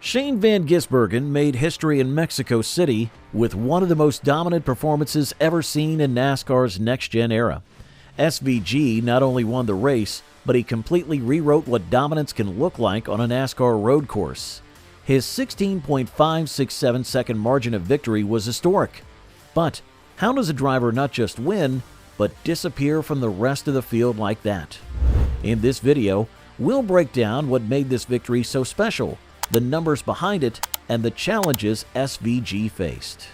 Shane Van Gisbergen made history in Mexico City with one of the most dominant performances ever seen in NASCAR's Next Gen era. SVG not only won the race, but he completely rewrote what dominance can look like on a NASCAR road course. His 16.567 second margin of victory was historic. But how does a driver not just win, but disappear from the rest of the field like that? In this video, we'll break down what made this victory so special, the numbers behind it, and the challenges SVG faced.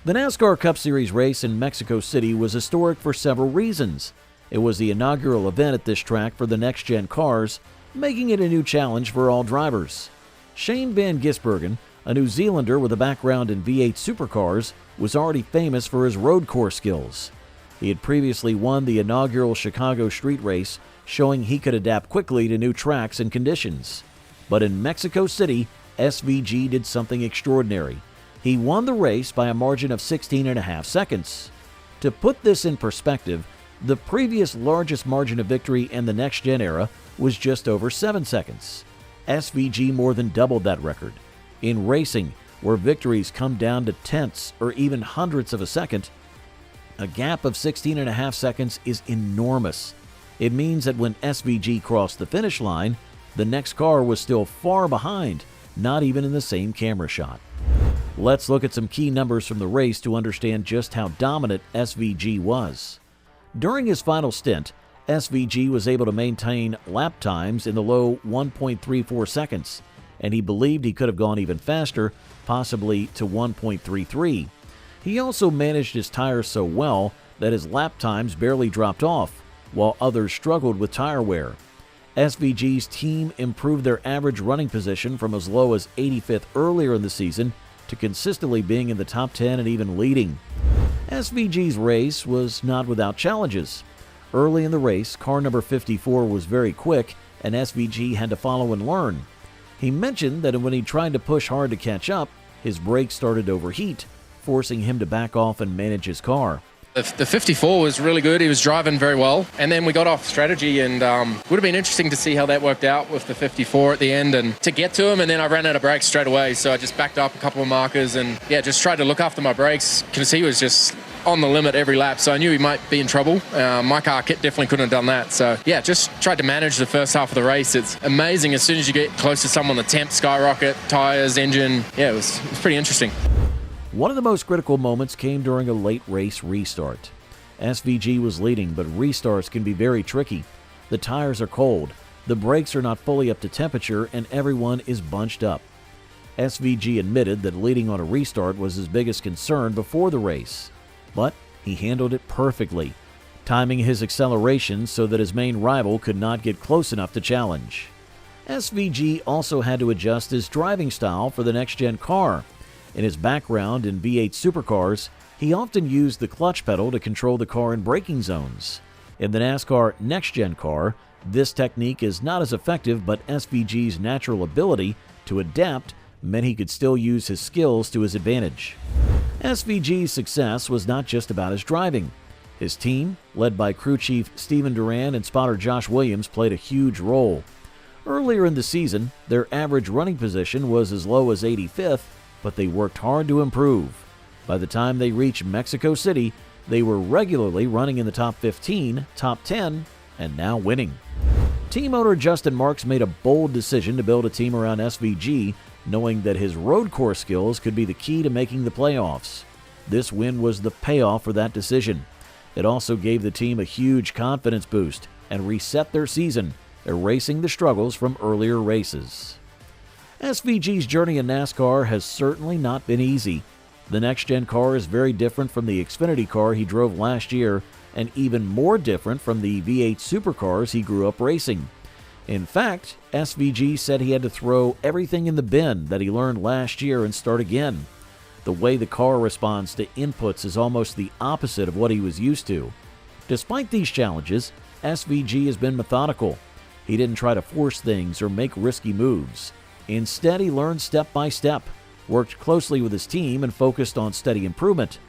The NASCAR Cup Series race in Mexico City was historic for several reasons. It was the inaugural event at this track for the Next Gen cars, making it a new challenge for all drivers. Shane Van Gisbergen, a New Zealander with a background in V8 supercars, was already famous for his road course skills. He had previously won the inaugural Chicago street race, showing he could adapt quickly to new tracks and conditions. But in Mexico City, SVG did something extraordinary. He won the race by a margin of 16.5 seconds. To put this in perspective, the previous largest margin of victory in the Next Gen era was just over 7 seconds. SVG more than doubled that record. In racing, where victories come down to tenths or even hundredths of a second, a gap of 16.5 seconds is enormous. It means that when SVG crossed the finish line, the next car was still far behind, not even in the same camera shot. Let's look at some key numbers from the race to understand just how dominant SVG was. During his final stint, SVG was able to maintain lap times in the low 1.34 seconds, and he believed he could have gone even faster, possibly to 1.33. He also managed his tires so well that his lap times barely dropped off, while others struggled with tire wear. SVG's team improved their average running position from as low as 85th earlier in the season to consistently being in the top 10 and even leading. SVG's race was not without challenges. Early in the race, car number 54 was very quick, and SVG had to follow and learn. He mentioned that when he tried to push hard to catch up, his brakes started to overheat, forcing him to back off and manage his car. The 54 was really good. He was driving very well. And then we got off strategy, and would have been interesting to see how that worked out with the 54 at the end and to get to him. And then I ran out of brakes straight away. So I just backed up a couple of markers and just tried to look after my brakes because he was just on the limit every lap. So I knew he might be in trouble. My car definitely couldn't have done that. So just tried to manage the first half of the race. It's amazing. As soon as you get close to someone, the temps skyrocket, tires, engine. It was pretty interesting. One of the most critical moments came during a late race restart. SVG was leading, but restarts can be very tricky. The tires are cold, the brakes are not fully up to temperature, and everyone is bunched up. SVG admitted that leading on a restart was his biggest concern before the race, but he handled it perfectly, timing his acceleration so that his main rival could not get close enough to challenge. SVG also had to adjust his driving style for the Next Gen car. In his background in V8 supercars, he often used the clutch pedal to control the car in braking zones. In the NASCAR Next Gen car, this technique is not as effective, but SVG's natural ability to adapt meant he could still use his skills to his advantage. SVG's success was not just about his driving. His team, led by crew chief Steven Duran and spotter Josh Williams, played a huge role. Earlier in the season, their average running position was as low as 85th, but they worked hard to improve. By the time they reached Mexico City, they were regularly running in the top 15, top 10, and now winning. Team owner Justin Marks made a bold decision to build a team around SVG, knowing that his road course skills could be the key to making the playoffs. This win was the payoff for that decision. It also gave the team a huge confidence boost and reset their season, erasing the struggles from earlier races. SVG's journey in NASCAR has certainly not been easy. The Next Gen car is very different from the Xfinity car he drove last year, and even more different from the V8 supercars he grew up racing. In fact, SVG said he had to throw everything in the bin that he learned last year and start again. The way the car responds to inputs is almost the opposite of what he was used to. Despite these challenges, SVG has been methodical. He didn't try to force things or make risky moves. Instead, he learned step by step, worked closely with his team, and focused on steady improvement.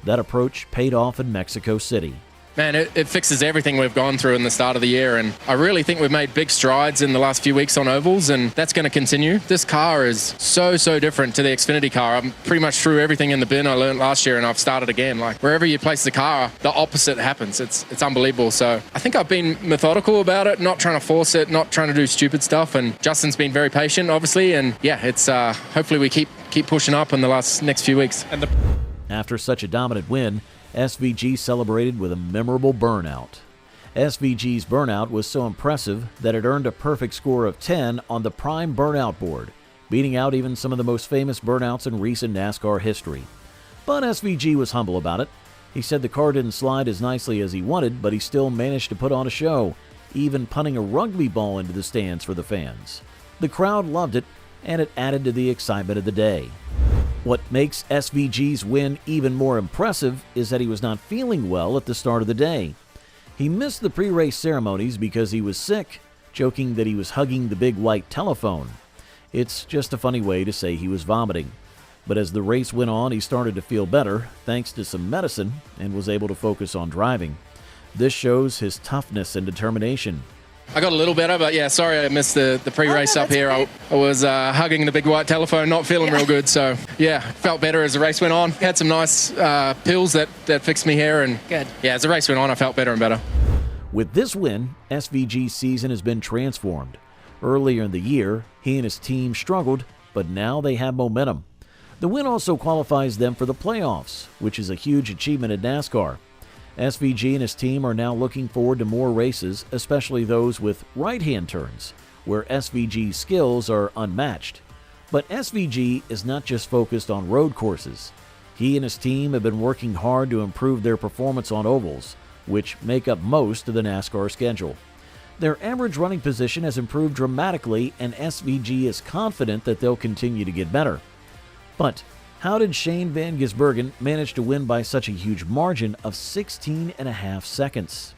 That approach paid off in Mexico City. Man, it fixes everything we've gone through in the start of the year, and I really think we've made big strides in the last few weeks on ovals, and that's going to continue. This car is so different to the Xfinity car. I'm pretty much threw everything in the bin I learned last year, and I've started again. Like, wherever you place the car, the opposite happens. It's unbelievable. So I think I've been methodical about it, not trying to force it, not trying to do stupid stuff, and Justin's been very patient, obviously, and yeah, it's hopefully we keep pushing up in the next few weeks. After such a dominant win, SVG celebrated with a memorable burnout. SVG's burnout was so impressive that it earned a perfect score of 10 on the Prime Burnout board, beating out even some of the most famous burnouts in recent NASCAR history. But SVG was humble about it. He said the car didn't slide as nicely as he wanted, but he still managed to put on a show, even punting a rugby ball into the stands for the fans. The crowd loved it, and it added to the excitement of the day. What makes SVG's win even more impressive is that he was not feeling well at the start of the day. He missed the pre-race ceremonies because he was sick, joking that he was hugging the big white telephone. It's just a funny way to say he was vomiting. But as the race went on, he started to feel better thanks to some medicine and was able to focus on driving. This shows his toughness and determination. I got a little better, but yeah, sorry I missed the pre-race up here. I was hugging the big white telephone, not feeling real good. So yeah, felt better as the race went on. Had some nice pills that fixed me here, and good. Yeah, as the race went on, I felt better and better. With this win, SVG's season has been transformed. Earlier in the year, he and his team struggled, but now they have momentum. The win also qualifies them for the playoffs, which is a huge achievement in NASCAR. SVG and his team are now looking forward to more races, especially those with right-hand turns, where SVG's skills are unmatched. But SVG is not just focused on road courses. He and his team have been working hard to improve their performance on ovals, which make up most of the NASCAR schedule. Their average running position has improved dramatically, and SVG is confident that they'll continue to get better. But how did Shane Van Gisbergen manage to win by such a huge margin of 16.5 seconds?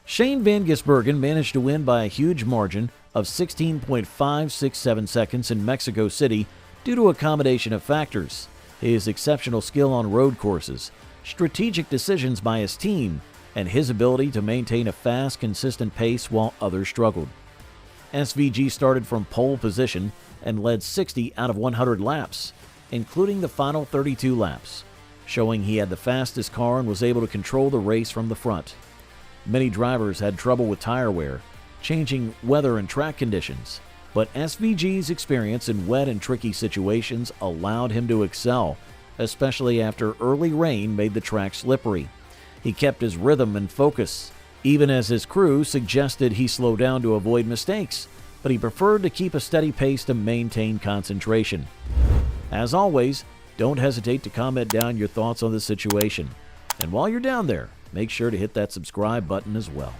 Shane Van Gisbergen managed to win by a huge margin of 16.567 seconds in Mexico City due to a combination of factors: his exceptional skill on road courses, strategic decisions by his team, and his ability to maintain a fast, consistent pace while others struggled. SVG started from pole position and led 60 out of 100 laps, including the final 32 laps, showing he had the fastest car and was able to control the race from the front. Many drivers had trouble with tire wear, changing weather and track conditions, but SVG's experience in wet and tricky situations allowed him to excel, especially after early rain made the track slippery. He kept his rhythm and focus, even as his crew suggested he slow down to avoid mistakes, but he preferred to keep a steady pace to maintain concentration. As always, don't hesitate to comment down your thoughts on the situation. And while you're down there, make sure to hit that subscribe button as well.